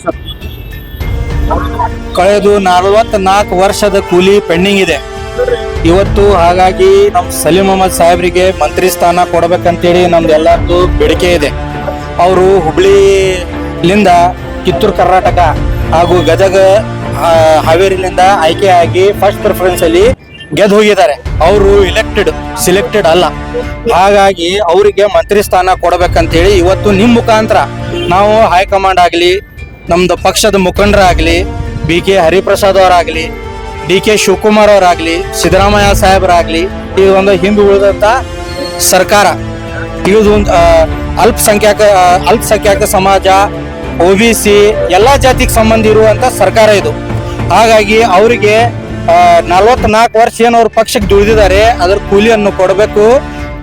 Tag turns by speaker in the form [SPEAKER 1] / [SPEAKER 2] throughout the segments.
[SPEAKER 1] Sir.
[SPEAKER 2] ಕಳೆದು 44 ವರ್ಷದ ಕೂಲಿ ಪೆಂಡಿಂಗ್ ಇದೆ ಇವತ್ತು. ಹಾಗಾಗಿ ನಮ್ಮ ಸಲೀಂ ಅಹಮದ್ ಸಾಹೇಬ್ರಿಗೆ ಮಂತ್ರಿ ಸ್ಥಾನ ಕೊಡಬೇಕಂತೇಳಿ ನಮ್ದು ಎಲ್ಲರದ್ದು ಬೇಡಿಕೆ ಇದೆ. ಅವರು ಹುಬ್ಳಿಲಿಂದ ಕಿತ್ತೂರು ಕರ್ನಾಟಕ ಹಾಗೂ ಗದಗ ಹಾವೇರಿಲಿಂದ ಆಯ್ಕೆಯಾಗಿ ಫಸ್ಟ್ ಪ್ರಿಫರೆನ್ಸ್ ಅಲ್ಲಿ ಗೆದ್ದು ಹೋಗಿದ್ದಾರೆ. ಅವರು ಸಿಲೆಕ್ಟೆಡ್ ಅಲ್ಲ. ಹಾಗಾಗಿ ಅವರಿಗೆ ಮಂತ್ರಿ ಸ್ಥಾನ ಕೊಡಬೇಕಂತೇಳಿ ಇವತ್ತು ನಿಮ್ಮ ಮುಖಾಂತರ ನಾವು ಹೈಕಮಾಂಡ್ ಆಗಲಿ, ನಮ್ದು ಪಕ್ಷದ ಮುಖಂಡರಾಗಲಿ, BK ಹರಿಪ್ರಸಾದ್ ಅವರಾಗಲಿ, DK ಶಿವಕುಮಾರ್ ಅವರಾಗಲಿ, ಸಿದ್ದರಾಮಯ್ಯ ಸಾಹೇಬರಾಗಲಿ, ಈ ಒಂದು ಹಿಂದೆ ಉಳಿದಂತ ಸರ್ಕಾರ, ಇದು ಅಲ್ಪಸಂಖ್ಯಾತ ಸಮಾಜ, OBC ಎಲ್ಲ ಜಾತಿಗೆ ಸಂಬಂಧ ಇರುವಂತ ಸರ್ಕಾರ ಇದು. ಹಾಗಾಗಿ ಅವರಿಗೆ 44 ವರ್ಷ ಏನು ಅವ್ರ ಪಕ್ಷಕ್ಕೆ ದುಡಿದಿದ್ದಾರೆ ಅದರ ಕೂಲಿಯನ್ನು ಕೊಡಬೇಕು.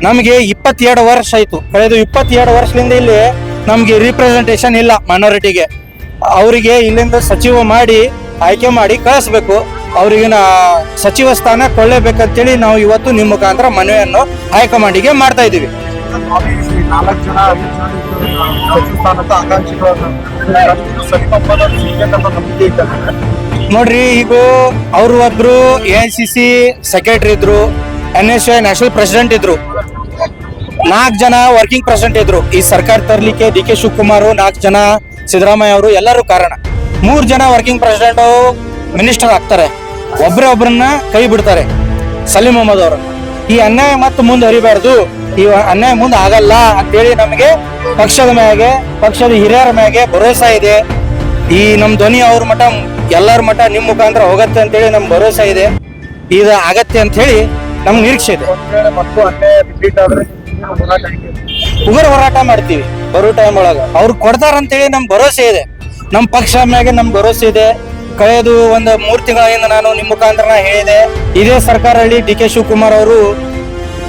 [SPEAKER 2] ನಮಗೆ 22 ವರ್ಷ ಆಯ್ತು. ಕಳೆದ 22 ವರ್ಷದಿಂದ ಇಲ್ಲಿ ನಮ್ಗೆ ರಿಪ್ರೆಸೆಂಟೇಷನ್ ಇಲ್ಲ ಮೈನಾರಿಟಿಗೆ. ಅವರಿಗೆ ಇಲ್ಲಿಂದ ಸಚಿವ ಮಾಡಿ ಆಯ್ಕೆ ಮಾಡಿ ಕಳಿಸ್ಬೇಕು. ಅವ್ರಿಗಿನ ಸಚಿವ ಸ್ಥಾನ ಕೊಳ್ಳೇಬೇಕಂತೇಳಿ ನಾವು ಇವತ್ತು ನಿಮ್ಮ ಮುಖಾಂತರ ಮನವಿಯನ್ನು ಹೈಕಮಾಂಡಿಗೆ ಮಾಡ್ತಾ ಇದ್ದೀವಿ.
[SPEAKER 1] 4 ಜನ 5 ಜನ ಸಚಿವ ಸ್ಥಾನದ ಆಕಾಂಕ್ಷಿಗಳು
[SPEAKER 2] ನೋಡ್ರಿ, ಈಗ ಅವರು ಒಬ್ರು AICC ಸೆಕ್ರೆಟರಿ ಇದ್ರು, NSY ನ್ಯಾಷನಲ್ ಪ್ರೆಸಿಡೆಂಟ್ ಇದ್ರು, 4 ಜನ ವರ್ಕಿಂಗ್ ಪ್ರೆಸಿಡೆಂಟ್ ಇದ್ರು. ಈ ಸರ್ಕಾರ ತರ್ಲಿಕ್ಕೆ DK ಶಿವಕುಮಾರ್, 4 ಜನ ಸಿದ್ದರಾಮಯ್ಯ ಅವರು ಎಲ್ಲರೂ ಕಾರಣ. 3 ಜನ ವರ್ಕಿಂಗ್ ಪ್ರೆಸಿಡೆಂಟ್ ಮಿನಿಸ್ಟರ್ ಆಗ್ತಾರೆ, ಒಬ್ಬರನ್ನ ಕೈ ಬಿಡ್ತಾರೆ ಸಲೀಂ ಅಹಮದ್ ಅವರನ್ನ. ಈ ಅನ್ಯಾಯ ಮತ್ತೆ ಮುಂದೆ ಹರಿಬಾರ್ದು, ಈ ಅನ್ಯಾಯ ಮುಂದೆ ಆಗಲ್ಲ ಅಂತೇಳಿ ನಮಗೆ ಪಕ್ಷದ ಹಿರಿಯರ ಮ್ಯಾಗೆ ಭರೋಸಾ ಇದೆ. ಈ ನಮ್ ಧ್ವನಿ ಅವ್ರ ಮಠ ಎಲ್ಲರ ಮಠ ನಿಮ್ ಮುಖಾಂತರ ಹೋಗತ್ತೆ ಅಂತೇಳಿ ನಮ್ ಭರೋಸಾ ಇದೆ. ಇದು ಆಗತ್ತೆ ಅಂತ ಹೇಳಿ ನಮ್ಗೆ ನಿರೀಕ್ಷೆ ಇದೆ. ಉಗ್ರ ಹೋರಾಟ ಮಾಡ್ತೀವಿ ಬರೋ ಟೈಮ್ ಒಳಗ. ಅವ್ರು ಕೊಡ್ತಾರಂತೇಳಿ ನಮ್ ಭರೋಸೆ ಇದೆ. ನಮ್ ಪಕ್ಷ ಮ್ಯಾಗೆ ನಮ್ ಭರೋಸೆ ಇದೆ. ಕಳೆದು 3 ತಿಂಗಳಿಂದ ನಾನು ನಿಮ್ಮ ಮುಖಾಂತರ ಹೇಳಿದೆ, ಇದೇ ಸರ್ಕಾರದಲ್ಲಿ DK ಶಿವಕುಮಾರ್ ಅವರು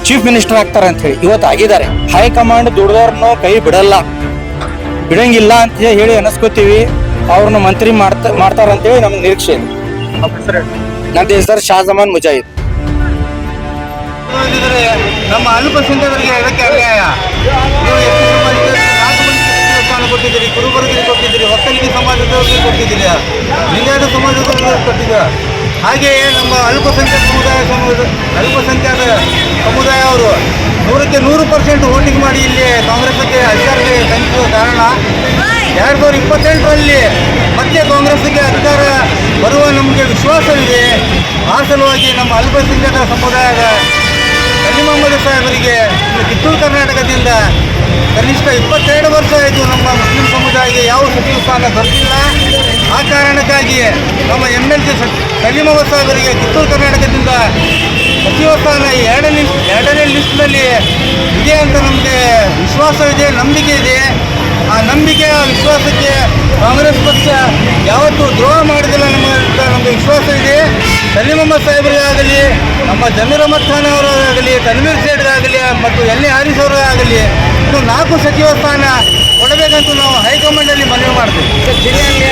[SPEAKER 2] ಚೀಫ್ ಮಿನಿಸ್ಟರ್ ಆಗ್ತಾರೆ ಅಂತ ಹೇಳಿ. ಇವತ್ತು ಆಗಿದ್ದಾರೆ. ಹೈಕಮಾಂಡ್ ದುಡ್ದವ್ರನ್ನು ಕೈ ಬಿಡಂಗಿಲ್ಲ ಅಂತ ಹೇಳಿ ಅನಿಸ್ಕೋತೀವಿ. ಅವ್ರನ್ನ ಮಂತ್ರಿ ಮಾಡ್ತಾರಂತೇಳಿ ನಮ್ಗೆ ನಿರೀಕ್ಷೆ ಇದೆ. ನನ್ನ ಹೆಸರು ಶಾಜಮಾನ್ ಮುಜಾಹಿದ್.
[SPEAKER 3] ನಮ್ಮ ಅಲ್ಪಸಂಖ್ಯಾತರಿಗೆ ಇದಕ್ಕೆ ಅನ್ಯಾಯ. ನೀವು ಎಷ್ಟು ಸಮಾಜಕ್ಕೆ 4 ಮಂದಿ ಸ್ಥಾನ ಕೊಟ್ಟಿದ್ದೀರಿ, ಕುರುಬರಿಗೆ ಕೊಟ್ಟಿದ್ದೀರಿ, ಒಕ್ಕಲಿಗ ಸಮಾಜದವರಿಗೆ ಕೊಟ್ಟಿದ್ದೀರಿ, ಲಿಂಗಾಯತ ಸಮಾಜದವರಿಗೆ ಕೊಟ್ಟಿದ್ದೀರಾ. ಹಾಗೆಯೇ ನಮ್ಮ ಅಲ್ಪಸಂಖ್ಯಾತ ಸಮುದಾಯ ಅವರು 100ಕ್ಕೆ 100% ವೋಟಿಂಗ್ ಮಾಡಿ ಇಲ್ಲಿ ಕಾಂಗ್ರೆಸ್ಗೆ ಅಧಿಕಾರಕ್ಕೆ ತಂದಿರುವ ಕಾರಣ 2028ರಲ್ಲಿ ಮತ್ತೆ ಕಾಂಗ್ರೆಸ್ಗೆ ಅಧಿಕಾರ ಬರುವ ನಮಗೆ ವಿಶ್ವಾಸವಿದೆ. ಆ ಸಲುವಾಗಿ ನಮ್ಮ ಅಲ್ಪಸಂಖ್ಯಾತ ಸಮುದಾಯದ ಸಲೀಂ ಅಹಮದ್ ಸಾಹೇಬರಿಗೆ ಕಿತ್ತೂರು ಕರ್ನಾಟಕದಿಂದ ಕನಿಷ್ಠ 22 ವರ್ಷ ಆಯಿತು ನಮ್ಮ ಮುಸ್ಲಿಂ ಸಮುದಾಯಕ್ಕೆ ಯಾವ ಸಚಿವ ಸ್ಥಾನ ದೊರೆತಿಲ್ಲ. ಆ ಕಾರಣಕ್ಕಾಗಿ ನಮ್ಮ MLC ಸಲೀಂ ಅಹಮದ್ ಸಾಹೇಬರಿಗೆ ಕಿತ್ತೂರು ಕರ್ನಾಟಕದಿಂದ ಸಚಿವ ಸ್ಥಾನ ಎರಡನೇ ಲಿಸ್ಟ್ನಲ್ಲಿ ಇದೆ ಅಂತ ನಮಗೆ ವಿಶ್ವಾಸವಿದೆ, ನಂಬಿಕೆ ಇದೆ. ಆ ನಂಬಿಕೆ, ಆ ವಿಶ್ವಾಸಕ್ಕೆ ಕಾಂಗ್ರೆಸ್ ಪಕ್ಷ ಯಾವತ್ತೂ ದ್ರೋಹ ಮಾಡಿದಿಲ್ಲ ನಮಗೆ ವಿಶ್ವಾಸ ಇದೆ. ಸಲೀಂ ಅಹಮದ್ ಸಾಹೇಬರಿಗಾಗಲಿ, ನಮ್ಮ ಜಮೀರ್ ಅಹಮದ್ ಖಾನ್ ಅವರಾಗಲಿ, ತನ್ವೀರ್ ಸೇಠ್ಗಾಗಲಿ ಮತ್ತು LA ಹಾರಿಸ್ ಅವರಾಗಲಿ ಇನ್ನು 4 ಸಚಿವ ಸ್ಥಾನ ಕೊಡಬೇಕಂತೂ ನಾವು ಹೈಕಮಾಂಡಲ್ಲಿ ಮನವಿ ಮಾಡ್ತೀವಿ. ಜಿಲ್ಲೆಯಲ್ಲಿ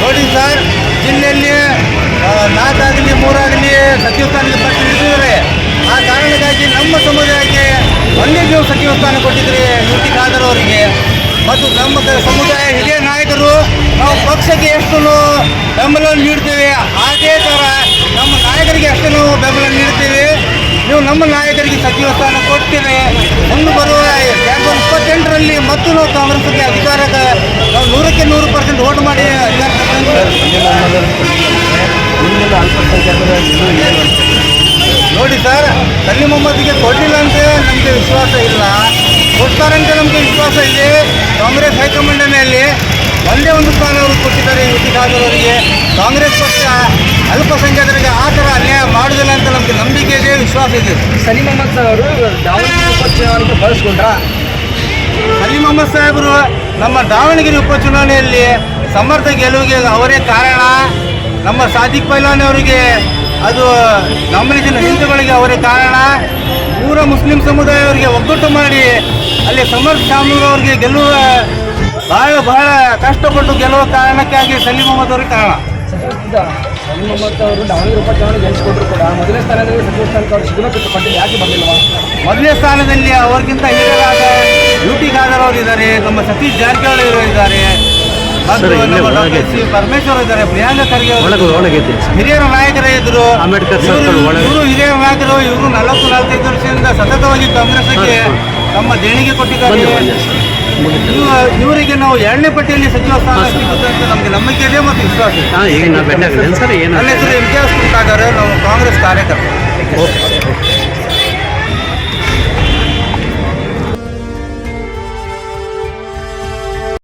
[SPEAKER 3] ನೋಡಿ ಸರ್, ಜಿಲ್ಲೆಯಲ್ಲಿ 4 ಆಗಲಿ 3 ಆಗಲಿ ಸಚಿವ ಸ್ಥಾನಕ್ಕೆ ಪಟ್ಟು ಹಿಡಿದಿದ್ದಾರೆ. ಆ ಕಾರಣಕ್ಕಾಗಿ ನಮ್ಮ ಸಮುದಾಯಕ್ಕೆ ಒಂದೇ ಸಚಿವ ಸ್ಥಾನ ಕೊಟ್ಟಿದ್ದಾರೆ UT ಖಾದರ್ ಅವರಿಗೆ. ಮತ್ತು ನಮ್ಮ ಸಮುದಾಯ ಹಿರಿಯ ನಾಯಕರು ನಾವು ಪಕ್ಷಕ್ಕೆ ಎಷ್ಟು ಬೆಂಬಲ ನೀಡ್ತೇವೆ, ಅದೇ ಥರ ನಮ್ಮ ನಾಯಕರಿಗೆ ಅಷ್ಟೇ ನಾವು ಬೆಂಬಲ ನೀಡ್ತೇವೆ. ನೀವು ನಮ್ಮ ನಾಯಕರಿಗೆ ಸಚಿವ ಸ್ಥಾನ ಕೊಡ್ತೀರಿ. ಮುಂದೆ ಬರುವ 2028ರಲ್ಲಿ ಮತ್ತು ನಾವು ಕಾಂಗ್ರೆಸ್ಗೆ ಅಧಿಕಾರಕ್ಕೆ ನಾವು 100ಕ್ಕೆ 100% ವೋಟ್ ಮಾಡಿ ಅಧಿಕಾರ ನೋಡಿ ಸರ್, ಸಲೀಂ ಅಹಮದ್ಗೆ ಕೊಡಲಿಲ್ಲ ಅಂತ ನಮಗೆ ವಿಶ್ವಾಸ ಇಲ್ಲ, ಕೊಡ್ತಾರಂತೆ ನಮಗೆ ವಿಶ್ವಾಸ ಇದೆ. ಕಾಂಗ್ರೆಸ್ ಹೈಕಮಾಂಡ್ನಲ್ಲಿ ಒಂದೇ ಒಂದು ಸ್ಥಾನ ಅವರು ಕೊಟ್ಟಿದ್ದಾರೆ UT ಖಾದರ್ ಅವರಿಗೆ. ಕಾಂಗ್ರೆಸ್ ಪಕ್ಷ ಅಲ್ಪಸಂಖ್ಯಾತರಿಗೆ ಆ ಥರ ಅನ್ಯಾಯ ಮಾಡುವುದಿಲ್ಲ ಅಂತ ನಮಗೆ ನಂಬಿಕೆ ಇದೆ, ವಿಶ್ವಾಸ ಇದೆ.
[SPEAKER 1] ಸಲೀಂ ಅಹಮದ್ ಸಾಹೇಬರು ದಾವಣಗೆರೆ ಉಪಚುನಾವಣೆಗೆ ಬಳಸ್ಕೊಂಡ್ರ?
[SPEAKER 3] ಸಲೀಂ ಅಹಮದ್ ಸಾಹೇಬರು ನಮ್ಮ ದಾವಣಗೆರೆ ಉಪಚುನಾವಣೆಯಲ್ಲಿ ಸಮರ್ಥ ಗೆಲುವಿಗೆ ಅವರೇ ಕಾರಣ. ನಮ್ಮ ಸಾದಿಕ್ ಪೈಲ್ವಾನ್ ಅವರಿಗೆ ಅದು ನಾಮಿನೇಷನ್ ಹಿಂದೂಗಳಿಗೆ ಅವರೇ ಕಾರಣ. ಪೂರ ಮುಸ್ಲಿಂ ಸಮುದಾಯವರಿಗೆ ಒಗ್ಗಟ್ಟು ಮಾಡಿ ಅಲ್ಲಿ ಸಮರ್ಥ ಶಾಮೂರ್ ಅವರಿಗೆ ಗೆಲ್ಲುವ ಬಹಳ ಕಷ್ಟಪಟ್ಟು ಗೆಲ್ಲುವ ಕಾರಣಕ್ಕಾಗಿ ಸಲೀಂ ಅಹಮದ್ ಅವರಿಗೆ ಕಾರಣ.
[SPEAKER 1] ಮತ್ತು ಅವರು ದಾವಣಗೆರೆ ಉಪಚುನಾವಣೆ ಗೆಲ್ಲಿಸಿಕೊಟ್ರು ಕೂಡ ಮೊದಲನೇ ಸ್ಥಾನದಲ್ಲಿ ಸಚಿವ ಸ್ಥಾನಕ್ಕೆ ಅವರು ಸಿಗಬೇಕು ಪಟ್ಟಿಗೆ ಯಾಕೆ ಬರಲಿಲ್ಲ?
[SPEAKER 3] ಮೊದಲನೇ ಸ್ಥಾನದಲ್ಲಿ ಅವರಿಗಿಂತ ಹಿರಿಯರಾದ ಯುಟಿ ಖಾದರ್ ಅವರು ಇದ್ದಾರೆ, ನಮ್ಮ ಸತೀಶ್ ಜಾರಕಿಹೊಳಿ ಅವರು ಇದ್ದಾರೆ, ಮತ್ತು ನಮ್ಮ ಡಾಕ್ಟರ್ ಸಿ ಪರಮೇಶ್ವರ್ ಇದ್ದಾರೆ, ಪ್ರಿಯಾಂಕ ಖರ್ಗೆ ಅವರು ಹಿರಿಯರ ನಾಯಕರೇ ಇದ್ರು. ಇವರು ಹಿರಿಯರ ನಾಯಕರು. ಇವರು 44 ವರ್ಷದಿಂದ ಸತತವಾಗಿ ಕಾಂಗ್ರೆಸ್ಗೆ ತಮ್ಮ ದೇಣಿಗೆ ಕೊಟ್ಟಿದ್ದಾರೆ. ಇವರಿಗೆ ನಾವು 2ನೇ ಪಟ್ಟಿಯಲ್ಲಿ ಸಚಿವ ಸ್ಥಾನ ಸಿಗುತ್ತೆ ಅಂತ ನಮಗೆ ನಂಬಿಕೆ ಇದೆ ಮತ್ತು ವಿಶ್ವಾಸ ಇದೆ. ನನ್ನ ಹೆಸರು MKS ಖಾದರ್, ನಾವು ಕಾಂಗ್ರೆಸ್ ಕಾರ್ಯಕರ್ತರು.